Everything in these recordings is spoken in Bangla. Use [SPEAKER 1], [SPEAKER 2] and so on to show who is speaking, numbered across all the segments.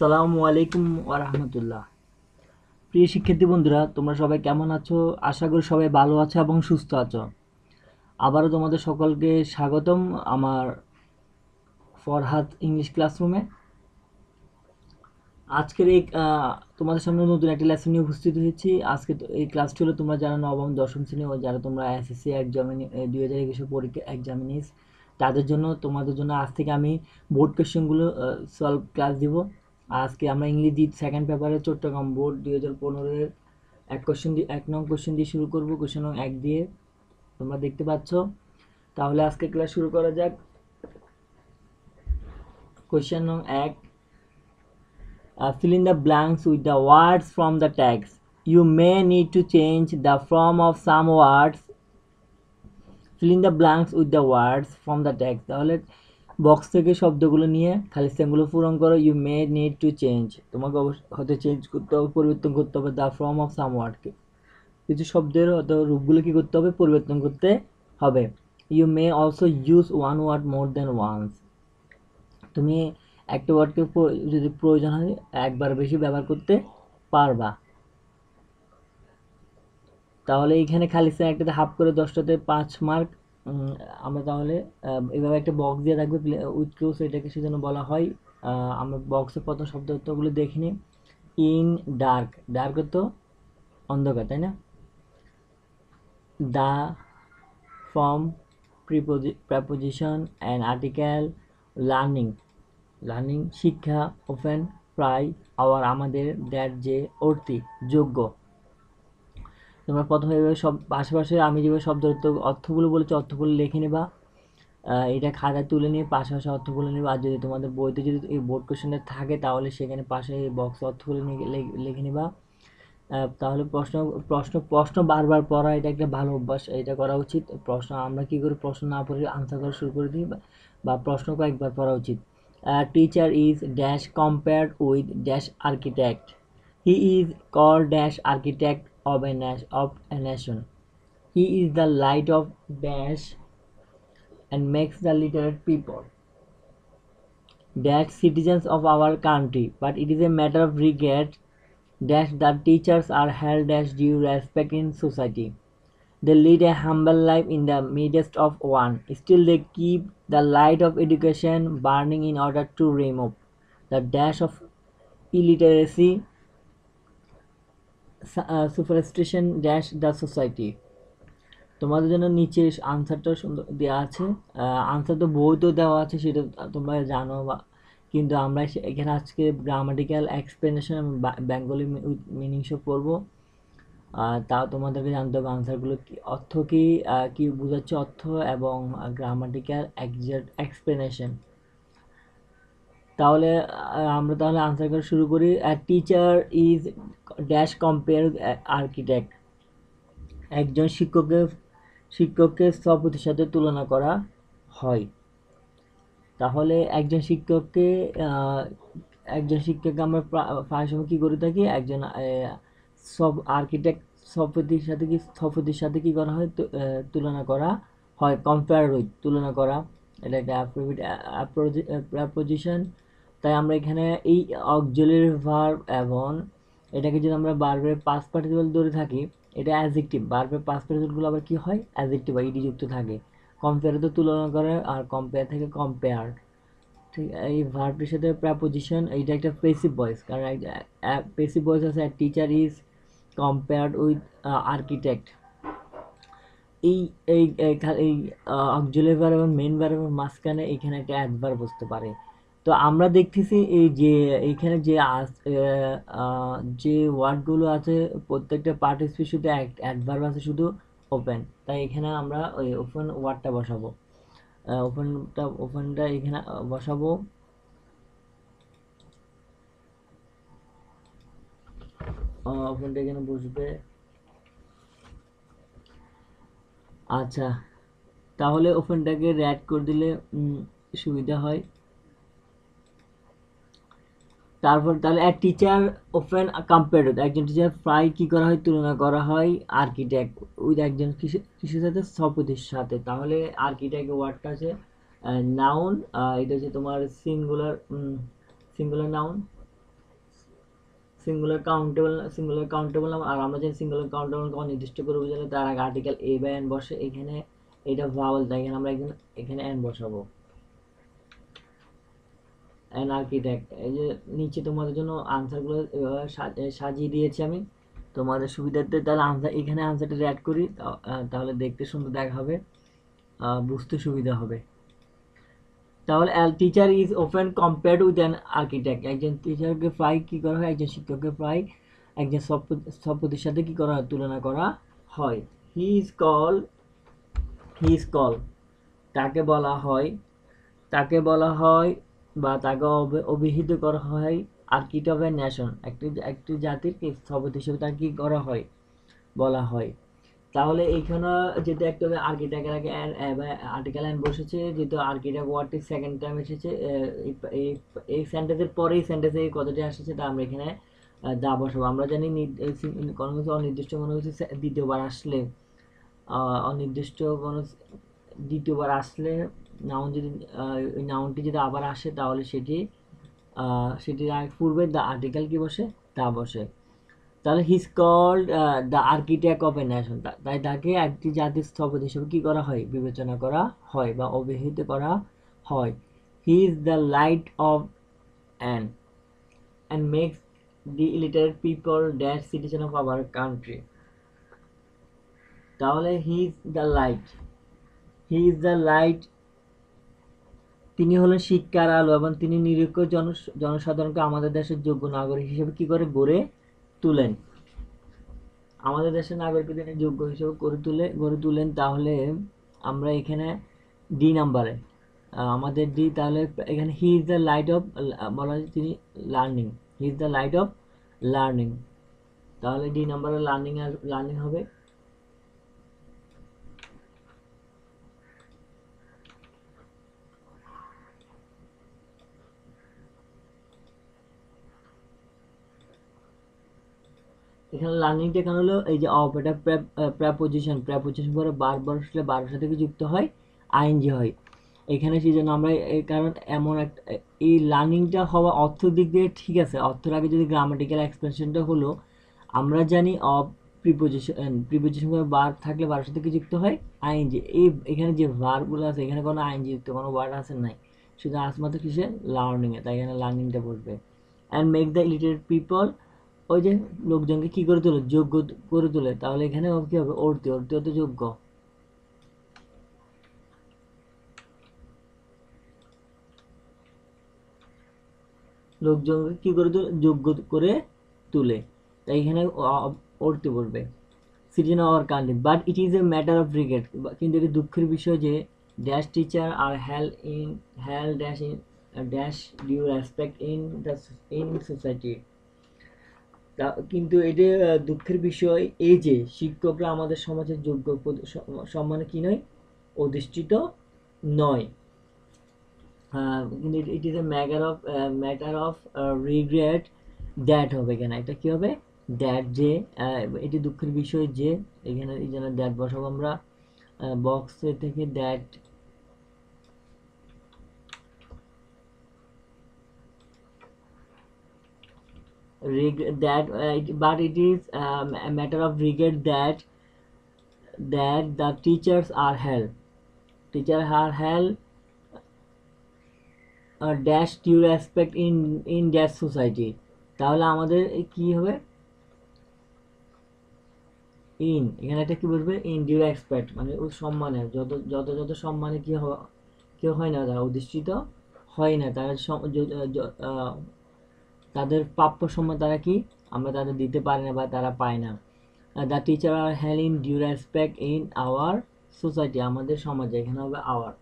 [SPEAKER 1] আসসালামু আলাইকুম ওয়া রাহমাতুল্লাহ। প্রিয় শিক্ষার্থী বন্ধুরা, তোমরা সবাই কেমন আছো? আশা করি সবাই ভালো আছো এবং সুস্থ আছো। আবারও তোমাদের সকলকে স্বাগতম আমার ফরহাদ ইংলিশ ক্লাসরুমে। আজকের এই তোমাদের সামনে নতুন একটা লেসন নিয়ে উপস্থিত হয়েছি। আজকে এই ক্লাসটি হলো তোমরা যারা নবম দশম শ্রেণী ও যারা তোমরা এসএসসি এক্সামিনি 2021 পরীক্ষা এক্সামিনিস তাদের জন্য তোমাদের জন্য আজ থেকে আমি বোর্ড কোয়েশ্চেনগুলো সলভ ক্লাস দিব। আজকে আমরা ইংরেজি সেকেন্ড পেপারে চট্টগ্রাম বোর্ড 2015-এর এক নং কোয়েশ্চেন দিয়ে শুরু করব। কোয়েশ্চেন নং 1 দিয়ে তোমরা দেখতে পাচ্ছ। তাহলে আজকে ক্লাস শুরু করা যাক। কোয়েশ্চেন নং 1, fill in the blanks with the words from the text. You may need to change the form of some words. Fill in the blanks with the words from the text. তাহলে বক্স থেকে শব্দগুলো নিয়ে খালি স্থানগুলো পূরণ করো। You may need to change, তোমাকে হয়তো চেঞ্জ করতে হবে, পরিবর্তন করতে হবে দ্য ফর্ম অফ সাম ওয়ার্ডকে, কিছু শব্দের হয়তো রূপগুলো কি করতে হবে, পরিবর্তন করতে হবে। You may also use one word more than once, তুমি একটা ওয়ার্ডকে যদি প্রয়োজন হয় একবার বেশি ব্যবহার করতে পারবা। তাহলে এইখানে খালি স্থান একটাতে হাফ করে 10টাতে 5 মার্ক। আমরা তাহলে এইভাবে একটা বক্স দিয়ে থাকবে উইথ ক্লোজ, এটাকে সেজন্য বলা হয়। আমরা বক্সের প্রথম শব্দ অর্থগুলো দেখে নিই। ইন ডার্ক, ডার্ক তো অন্ধকার, তাই না? দা, form, preposition and article. Learning, learning শিক্ষা। ওপেন, প্রায়। আওয়ার আমাদের। দ্যাট যে, অর্থী যোগ্য। তোমরা প্রথমে এভাবে সব পাশাপাশি আমি যেভাবে শব্দ অর্থগুলো বলেছি অর্থগুলো লিখে নেবা। এটা খাতায় তুলে নিয়ে পাশাপাশি অর্থগুলো নেবে। আর যদি তোমাদের বইতে যদি এই বোর্ড কোশ্চেনটা থাকে তাহলে সেখানে পাশে এই বক্স অর্থগুলো নিয়ে লিখে নেবা। তাহলে প্রশ্ন প্রশ্ন প্রশ্ন বারবার পড়া এটা একটা ভালো অভ্যাস, এটা করা উচিত। প্রশ্ন আমরা কী করি, প্রশ্ন না পড়ে আনসার করা শুরু করে দিই, বা প্রশ্ন কয়েকবার পড়া উচিত। Teacher is dash compared with dash architect. He is called dash architect of a nation. He is the light of dash and makes the literate people dash citizens of our country, but it is a matter of regret dash that teachers are held dash due respect in society. They lead a humble life in the midst of one. Still they keep the light of education burning in order to remove the dash of illiteracy, superstition dash the society. তোমাদের জন্য নিচে আনসারটা সুন্দর দেওয়া আছে। আনসার তো বইতেও দেওয়া আছে, সেটা তোমরা জানো, কিন্তু আমরা এখানে আজকে গ্রামাটিক্যাল এক্সপ্লেনেশন এবং বেঙ্গলি মিনিং সব পড়বো। তাও তোমাদেরকে জানতে হবে আনসারগুলো কি অর্থ, কি বোঝাচ্ছে অর্থ, এবং গ্রামাটিক্যাল এক্সাক্ট এক্সপ্লেনেশন। তাহলে আমরা তাহলে আনসার করা শুরু করি। Teacher is dash compare architect, একজন শিক্ষককে স্থপতির সাথে তুলনা করা হয়। তাহলে একজন শিক্ষককে আমরা প্রায় সময় কী করে থাকি, একজন আর্কিটেক্ট স্থপতির সাথে কি করা হয়, তুলনা করা হয়। কম্পেয়ার উইথ, তুলনা করা, এটা একটা প্রেপোজিশন। তাই আমরা এখানে এই অক্সিলারি ভার্ব এবং এটাকে যদি আমরা ভার্বের পাস্ট পার্টিসিপল ধরে থাকি, এটা অ্যাডজেক্টিভ। ভার্বের পাস্ট পার্টিসিপলগুলো আবার কি হয়, অ্যাডজেক্টিভ বা ইডি যুক্ত থাকে। কম্পেয়ার তো তুলনা করে, আর কম্পেয়ার থেকে কম্পেয়ার্ড। ঠিক, এই ভার্বটির সাথে প্রেপোজিশন, এইটা একটা প্যাসিভ ভয়েস, কারণ প্যাসিভ ভয়েস আছে। Teacher is compared with architect. এই এই এই অক্সিলারি ভার্ব এবং মেইন ভার্বের মাঝখানে এখানে একটা অ্যাডভার্ব বসতে পারে। তো আমরা দেখতেছি এই যে এইখানে যে ওয়ার্ডগুলো আছে প্রত্যেকটা পার্টিসিপেট শুধু অ্যাডভার্ব আছে শুধু ওপেন, তাই এখানে আমরা ওই ওপেন ওয়ার্ডটা বসাবো। ওপেনটা এখানে বসাবো। ওপেনটা এখানে বসবে। আচ্ছা, তাহলে ওপেনটাকে র্যাড করে দিলে সুবিধা হয়। তারপর তাহলে এক টিচার ওপেন কম্পেয়ার, একজন টিচার প্রায় কী করা হয়, তুলনা করা হয় আর্কিটেক্ট উইথ একজন কিসের সাথে, স্থপতির সাথে। তাহলে আর্কিটেক্ট ওয়ার্ডটা আছে নাউন, এটা হচ্ছে তোমার সিঙ্গুলার নাউন। সিঙ্গুলার কাউন্টেবল আর আমরা জানি সিঙ্গুলার কাউন্টেবল অনির্দিষ্ট করে বোঝালে তার আগে আর্টিকেল এ বা এন বসে। এখানে এটা ভাওয়াল, তাই এখানে আমরা এখানে এন বসাবো। অ্যান আর্কিটেক্ট, এই যে নিচে তোমাদের জন্য আনসারগুলো সাজিয়ে দিয়েছি আমি তোমাদের সুবিধার্থে। তাহলে আনসার এখানে আনসারটা অ্যাড করি, তাহলে দেখতে সুন্দর দেখা হবে, বুঝতে সুবিধা হবে। তাহলে teacher is often compared with an architect, একজন টিচারকে প্রায় কী করা হয়, একজন শিক্ষককে প্রায় একজন স্থপতির সাথে কী করা হয়, তুলনা করা হয়। হি ইজ কল, তাকে বলা হয় বা তাকে অভিহিত করা হয় আর্কিটেক্ট অফ এ নেশন, একটি জাতির স্থপতি হিসেবে তাকে কী করা হয়, বলা হয়। তাহলে এইখানে যেহেতু একটা আর্কিটেক্টের আগে আর্টিকেল অ্যান্ড বসেছে, যেহেতু আর্কিটেক্ট ওয়ার্ডটি সেকেন্ড টাইম এসেছে, এই সেন্টেন্সের পরে এই সেন্টেন্সে এই কথাটি এসেছে, তা আমরা এখানে দা বসাবো। আমরা জানি কোনো কিছু অনির্দিষ্ট কোনো কিছু দ্বিতীয়বার আসলে, অনির্দিষ্ট কোনো দ্বিতীয়বার আসলে নাউন যদি ওই নাউনটি যদি আবার আসে তাহলে সেটির পূর্বে দ্য আর্টিকেল কি বসে, তা বসে। তাহলে he is called the architect of a nation, তাই তাকে একটি জাতির স্থপতি হিসেবে কী করা হয়, বিবেচনা করা হয় বা অভিহিত করা হয়। He is the light of and makes the illiterate people dash citizen of our country. তাহলে হি ইজ দ্য লাইট, তিনি হলেন শিক্ষার আলো এবং তিনি নিরীক্ষ জনসাধারণকে আমাদের দেশের যোগ্য নাগরিক হিসেবে কি করে গড়ে তুলেন, আমাদের দেশের নাগরিককে তিনি যোগ্য হিসেবে গড়ে তুলেন। তাহলে আমরা এখানে ডি নাম্বারে আমাদের ডি, তাহলে এখানে হি ইজ দ্য লাইট অফ, বলা হয় তিনি learning, he is the light of learning. তাহলে ডি নাম্বারে লার্নিং হবে। এখানে লার্নিংটা এখানে হলো এই যে অফ, এটা প্রেপোজিশন পরে বারবার আসলে বারোর সাথে যুক্ত হয় আইএনজি হয় এখানে, সেই জন্য আমরা কারণ এমন একটা এই লার্নিংটা হওয়া অর্থ দিক দিয়ে ঠিক আছে, অর্থের আগে যদি গ্রামাটিক্যাল এক্সপ্রেশনটা হলো আমরা জানি অফ প্রিপোজিশন পরে বার থাকলে বারোর সাথে কি যুক্ত হয় আইএনজি। এখানে যে ভার্বগুলো আছে এখানে কোনো আইএনজি যুক্ত কোনো ওয়ার্ড আছে নাই, শুধু আসমাত্র কিসে লার্নিংয়ে, তাই এখানে লার্নিংটা বসবে। And make the illiterate people, ওই যে লোকজনকে কি করে তোলে, যোগ্য করে তোলে। তাহলে এখানে কি হবে, অর্থ হতে যোগ্য, লোকজনকে কি করে তোলে, যোগ্য করে তুলে, তাই এখানে অর্থ পড়বে। Citizen of our country, but it is a matter of regret, কিন্তু এটি দুঃখের বিষয় যে dash teacher are dash due respect in society. কিন্তু এটা দুঃখের বিষয় এই যে শিক্ষকরা আমাদের সমাজের যোগ্য সম্মানে কি নয়, অধিষ্ঠিত নয়। কিন্তু ইট is a matter of regret that হবে এখানে, এটা কি হবে, দ্যাট, যে এটি দুঃখের বিষয় যে, এখানে এই জন্য দ্যাট বসাবো আমরা বক্সে থেকে, that but it is a matter of regret that the teachers are held dash due respect in that society। তাহলে আমাদের কি হবে, ইন, এখানে একটা কি বলবে, ইন ডিউ রেসপেক্ট মানে ওই সম্মানে, যত সম্মানে কি কেউ হয় না, তারা অধিষ্ঠিত হয় না, তারা তাদের প্রাপ্য সম্মান তারা কি আমরা তাদের দিতে পারি না বা তারা পায় না। The teacher are held in due respect in our society, আমাদের সমাজে, এখানে হবে আওয়ার।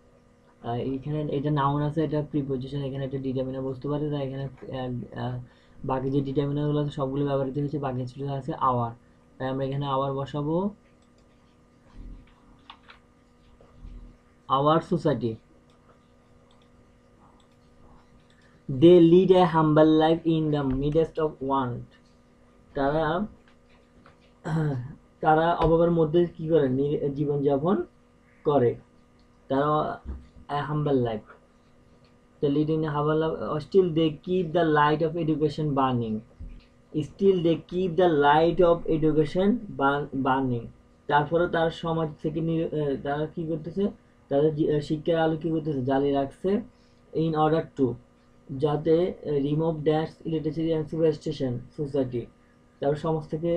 [SPEAKER 1] এখানে এটা নাউন আছে, এটা প্রিপোজিশন, এখানে একটা ডিটারমিনার বসতে পারে, তাই এখানে বাকি যে ডিটারমিনারগুলো আছে সবগুলো ব্যবহৃত হয়েছে, বাকি ছিল আছে আওয়ার, তাই আমরা এখানে আওয়ার বসাবো, our society. They lead a humble life in the midst of want, তারা অভাবের মধ্যে কি করে জীবনযাপন করে, তারা humble life, they lead in a humble life, still they keep the light of education burning, still they keep the light of education burning. তারপরে তার সমাজ থেকে তারা কি করতেছে, তাদের শিক্ষার আলো কি করতেছে, জ্বালিয়ে রাখছে, ইন অর্ডার টু, যাতে remove dash electricity and superstition society, তারপর সমাজ থেকে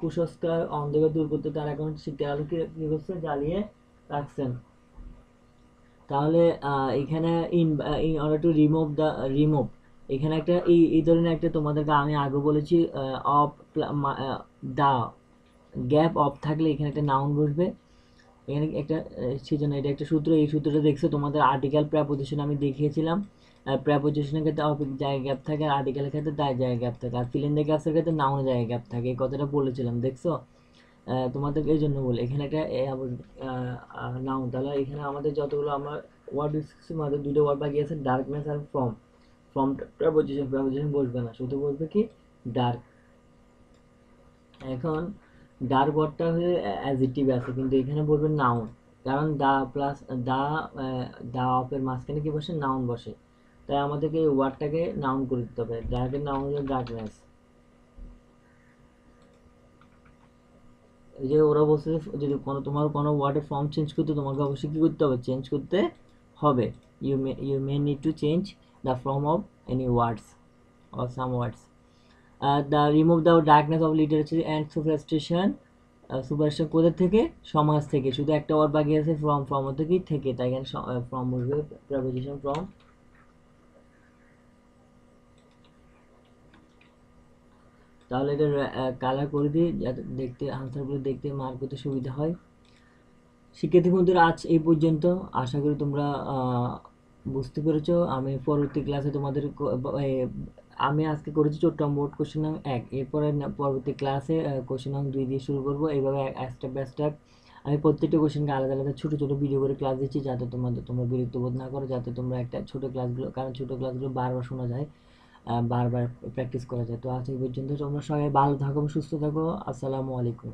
[SPEAKER 1] কুসংস্কার অন্ধকার দূর করতে তারা এখন শিক্ষার আলো কি করছে, জ্বালিয়ে রাখছেন। তাহলে এখানে ইন অর্ডার টু রিমুভ, এখানে একটা এই ধরনের একটা তোমাদেরকে আমি আগে বলেছি, অফ দা গ্যাপ অফ থাকলে এখানে একটা নাউন বসবে। এখানে একটা সেজন্য এটা একটা সূত্র, এই সূত্রটা দেখছো তোমাদের আর্টিকেল প্রেপোজিশন আমি দেখিয়েছিলাম। প্রেপোজিশনের ক্ষেত্রে অফ জায়গায় গ্যাপ থাকে, আর আর্টিকেলের ক্ষেত্রে তার জায়গায় গ্যাপ থাকে, আর ফিল ইন দ্য গ্যাপসের ক্ষেত্রে নাউনের জায়গায় গ্যাপ থাকে। এই কথাটা বলেছিলাম, দেখছো? তোমাদেরকে এই জন্য বলি এখানে একটা নাউন। তাহলে এখানে আমাদের যতগুলো আমার ওয়ার্ড মধ্যে দুটো ওয়ার্ড বাকি আছে, darkness are from. From preposition বসবে না, শুধু বসবে কি ডার্ক। এখন ডার্ক ওয়ার্ডটা হয়ে অ্যাডজেক্টিভ আছে, কিন্তু এখানে বলবে নাউন, কারণ দা প্লাস দা, দা অফের মাঝখানে কি বসে, নাউন বসে। তাই আমাদেরকে এই ওয়ার্ডটাকে নাউন করে দিতে হবে। ডার্কের নাউন হলো ডার্কনেস। এই যে ওরা বলছে যদি তোমার কোনো ওয়ার্ডের ফর্ম চেঞ্জ করতে, তোমাকে অবশ্যই কী করতে হবে, চেঞ্জ করতে হবে। You may need to change the form of any words or some words. The remove the darkness of literature and superstition. Superstition কোথা থেকে, সমাজ থেকে। শুধু একটা ওয়ার্ড বাকি আছে, ফ্রম থেকেই থেকে, তাই এখানে ফ্রম বসবে, প্রেপোজিশন ফ্রম। তাহলে এটা কালার করে দিই যাতে দেখতে, আনসারগুলো দেখতে মার্ক করতে সুবিধা হয়। শিক্ষার্থী বন্ধুরা, আজ এই পর্যন্ত। আশা করি তোমরা বুঝতে পেরেছো। আমি পরবর্তী ক্লাসে তোমাদের আমি আজকে করেছি চট্টগ্রাম বোর্ড কোশ্চেন নং 1, এরপরে পরবর্তী ক্লাসে কোশ্চেন নং 2 দিয়ে শুরু করবো। এইভাবে স্টেপ বাই স্টেপ আমি প্রত্যেকটা কোশ্চেনকে আলাদা আলাদা ছোটো ছোটো ভিডিও করে ক্লাস দিচ্ছি, যাতে তোমরা বিরক্ত বোধ না করো, যাতে তোমরা একটা ছোটো ক্লাসগুলো, কারণ ছোটো ক্লাসগুলো বারবার শোনা যায়, বারবার প্র্যাকটিস করা যায়। তো আজ এই পর্যন্ত। তোমরা সবাই ভালো থাকো, সুস্থ থাকো। আসসালামু আলাইকুম।